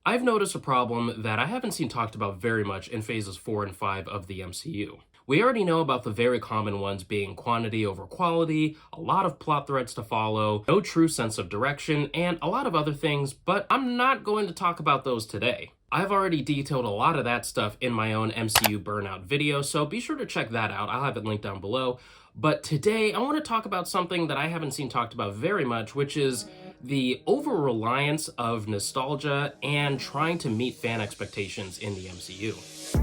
I've noticed a problem that I haven't seen talked about very much in phases 4 and 5 of the MCU. We already know about the very common ones being quantity over quality, a lot of plot threads to follow, no true sense of direction, and a lot of other things, but I'm not going to talk about those today. I've already detailed a lot of that stuff in my own MCU Burnout video, so be sure to check that out. I'll have it linked down below. But today, I want to talk about something that I haven't seen talked about very much, which is the over-reliance of nostalgia and trying to meet fan expectations in the MCU.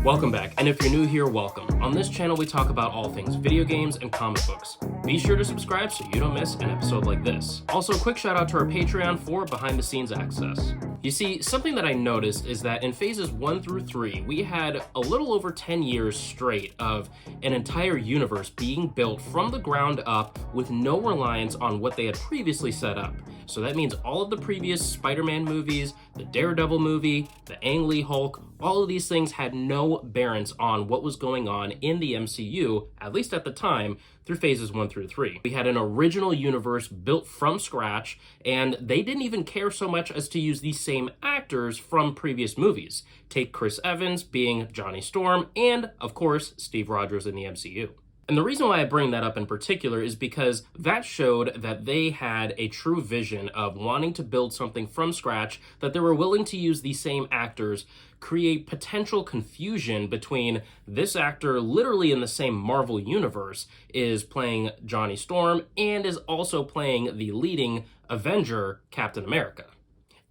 Welcome back, and if you're new here, welcome. On this channel, we talk about all things video games and comic books. Be sure to subscribe so you don't miss an episode like this. Also, a quick shout out to our Patreon for behind-the-scenes access. You see, something that I noticed is that in phases 1 through 3, we had a little over 10 years straight of an entire universe being built from the ground up with no reliance on what they had previously set up. So that means all of the previous Spider-Man movies, the Daredevil movie, the Ang Lee Hulk, all of these things had no bearance on what was going on in the MCU, at least at the time, through phases 1 through 3. We had an original universe built from scratch, and they didn't even care so much as to use these same actors from previous movies. Take Chris Evans being Johnny Storm, and, of course, Steve Rogers in the MCU. And the reason why I bring that up in particular is because that showed that they had a true vision of wanting to build something from scratch, that they were willing to use these same actors, create potential confusion between this actor literally in the same Marvel universe is playing Johnny Storm and is also playing the leading Avenger, Captain America.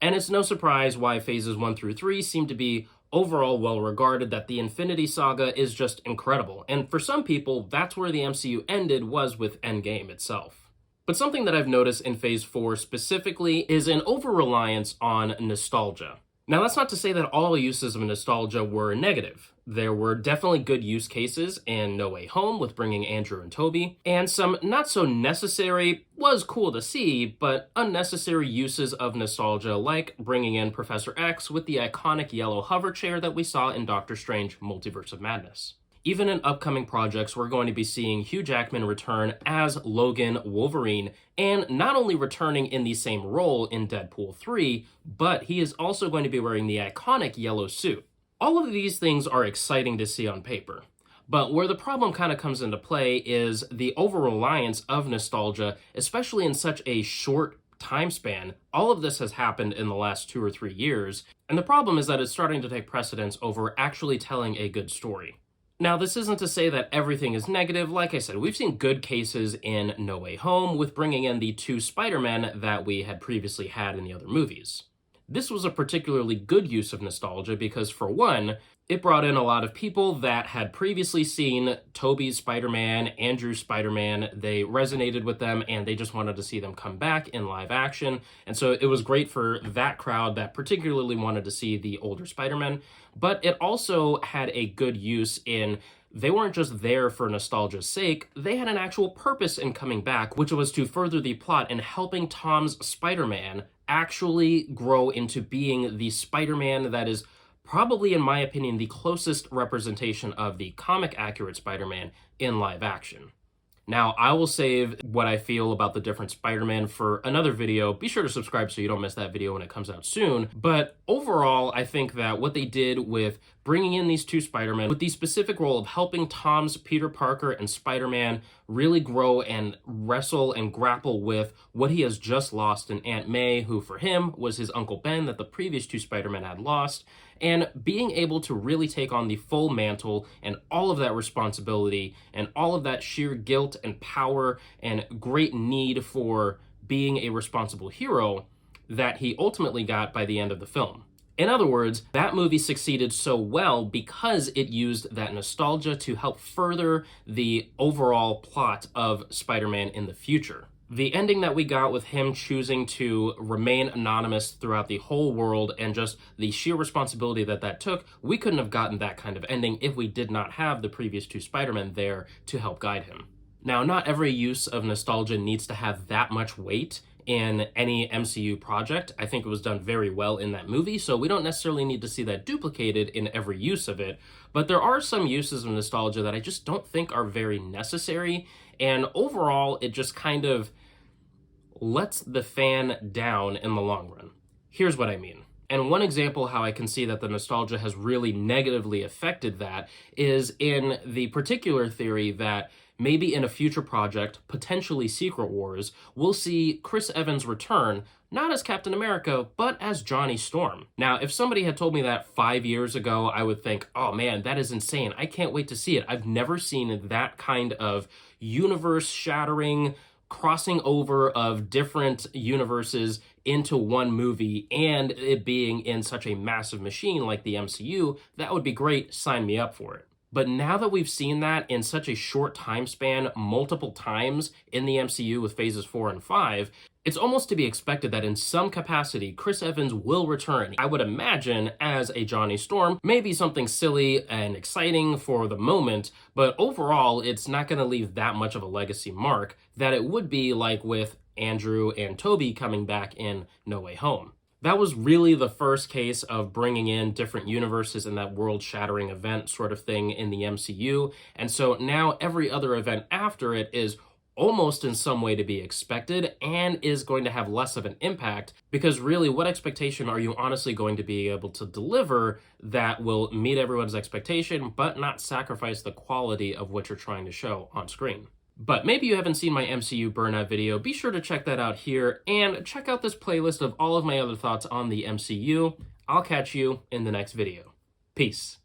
And it's no surprise why phases 1 through 3 seem to be overall well regarded, that the Infinity Saga is just incredible. And for some people, that's where the MCU ended, was with Endgame itself. But something that I've noticed in phase 4 specifically is an over-reliance on nostalgia. Now, that's not to say that all uses of nostalgia were negative. There were definitely good use cases in No Way Home with bringing Andrew and Tobey, and some not so necessary, was cool to see, but unnecessary uses of nostalgia, like bringing in Professor X with the iconic yellow hover chair that we saw in Doctor Strange Multiverse of Madness. Even in upcoming projects, we're going to be seeing Hugh Jackman return as Logan Wolverine, and not only returning in the same role in Deadpool 3, but he is also going to be wearing the iconic yellow suit. All of these things are exciting to see on paper, but where the problem kind of comes into play is the over-reliance of nostalgia, especially in such a short time span. All of this has happened in the last 2 or 3 years, and the problem is that it's starting to take precedence over actually telling a good story. Now, this isn't to say that everything is negative. Like I said, we've seen good cases in No Way Home with bringing in the 2 Spider-Men that we had previously had in the other movies. This was a particularly good use of nostalgia because, for one, it brought in a lot of people that had previously seen Tobey's Spider-Man, Andrew's Spider-Man. They resonated with them and they just wanted to see them come back in live action. And so it was great for that crowd that particularly wanted to see the older Spider-Man. But it also had a good use in they weren't just there for nostalgia's sake, they had an actual purpose in coming back, which was to further the plot and helping Tom's Spider-Man actually grow into being the Spider-Man that is probably, in my opinion, the closest representation of the comic-accurate Spider-Man in live action. Now, I will save what I feel about the different Spider-Man for another video. Be sure to subscribe so you don't miss that video when it comes out soon. But overall, I think that what they did with bringing in these 2 Spider-Men with the specific role of helping Tom's Peter Parker and Spider-Man really grow and wrestle and grapple with what he has just lost in Aunt May, who for him was his Uncle Ben that the previous 2 Spider-Men had lost, and being able to really take on the full mantle and all of that responsibility and all of that sheer guilt and power and great need for being a responsible hero that he ultimately got by the end of the film. In other words, that movie succeeded so well because it used that nostalgia to help further the overall plot of Spider-Man in the future. The ending that we got with him choosing to remain anonymous throughout the whole world and just the sheer responsibility that that took, we couldn't have gotten that kind of ending if we did not have the previous 2 Spider-Men there to help guide him. Now, not every use of nostalgia needs to have that much weight in any MCU project. I think it was done very well in that movie, so we don't necessarily need to see that duplicated in every use of it. But there are some uses of nostalgia that I just don't think are very necessary, and overall, it just kind of lets the fan down in the long run. Here's what I mean. And one example how I can see that the nostalgia has really negatively affected that is in the particular theory that maybe in a future project, potentially Secret Wars, we'll see Chris Evans return, not as Captain America, but as Johnny Storm. Now, if somebody had told me that 5 years ago, I would think, oh man, that is insane. I can't wait to see it. I've never seen that kind of universe-shattering crossing over of different universes into one movie, and it being in such a massive machine like the MCU. That would be great. Sign me up for it. But now that we've seen that in such a short time span, multiple times in the MCU with phases 4 and 5, it's almost to be expected that in some capacity, Chris Evans will return. I would imagine as a Johnny Storm, maybe something silly and exciting for the moment, but overall, it's not going to leave that much of a legacy mark that it would be like with Andrew and Tobey coming back in No Way Home. That was really the first case of bringing in different universes in that world-shattering event sort of thing in the MCU, and so now every other event after it is almost in some way to be expected and is going to have less of an impact, because really, what expectation are you honestly going to be able to deliver that will meet everyone's expectation but not sacrifice the quality of what you're trying to show on screen? But maybe you haven't seen my MCU burnout video, be sure to check that out here, and check out this playlist of all of my other thoughts on the MCU. I'll catch you in the next video. Peace.